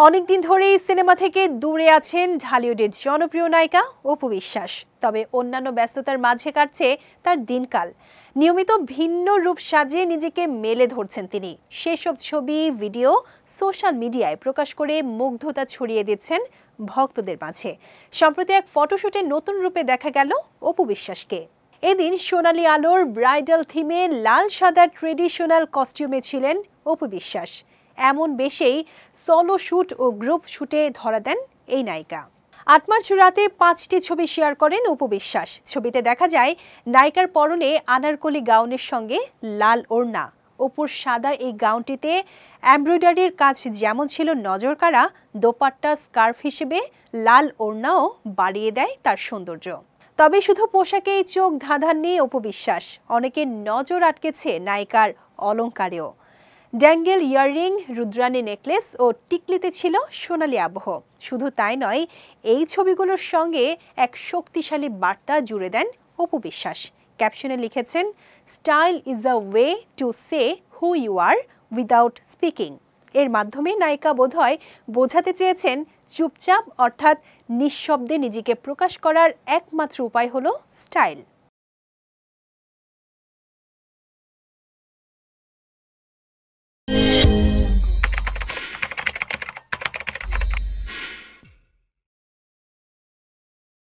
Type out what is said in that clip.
অনেকদিন ধরেই সিনেমা থেকে দূরে আছেন ঢালিউডের জনপ্রিয় নায়িকা অপু বিশ্বাস। তবে অন্যান্য ব্যস্ততার মাঝে কাটছে তার দিনকাল। নিয়মিত ভিন্ন রূপ সাজিয়ে নিজেকে মেলে ধরছেন তিনি। সেসব ছবি, ভিডিও সোশ্যাল মিডিয়ায় প্রকাশ করে মুগ্ধতা ছড়িয়ে দিচ্ছেন ভক্তদের মাঝে। সম্প্রতি এক ফটোশুটে নতুন রূপে দেখা গেল অপু বিশ্বাসকে। এদিন সোনালী আলোর ব্রাইডাল থিমে লাল সাদা ট্রেডিশনাল কস্টিউমে ছিলেন অপু বিশ্বাস। এমন বেশেই সলো শুট ও গ্রুপ শুটে ধরা দেন এই নায়িকা। ৮ মার্চ রাতে ৫টি ছবি শেয়ার করেন অপু বিশ্বাস। ছবিতে দেখা যায় নায়িকার পরনে আনারকলি গাউনের সঙ্গে লাল ওড়না। অপুর সাদা এই গাউনটিতে এমব্রয়ডারির কাজ যেমন ছিল নজরকাড়া, দোপাট্টা স্কার্ফ হিসেবে লাল ওড়নাও বাড়িয়ে দেয় তার সৌন্দর্য। তবে শুধু পোশাকেই চোখ ধাঁধাননি অপু বিশ্বাস, অনেকের নজর আটকেছে নায়িকার অলংকারেও। ড্যাঙ্গেল ইয়াররিং, রুদ্রানী নেকলেস ও টিকলিতে ছিল সোনালী আবহ। শুধু তাই নয়, এই ছবিগুলোর সঙ্গে এক শক্তিশালী বার্তা জুড়ে দেন অপু বিশ্বাস। ক্যাপশনে লিখেছেন, style is a way to say who you are without speaking. এর মাধ্যমে নায়িকা বোধহয় বোঝাতে চেয়েছেন, চুপচাপ অর্থাৎ নিঃশব্দে নিজেকে প্রকাশ করার একমাত্র উপায় হলো স্টাইল।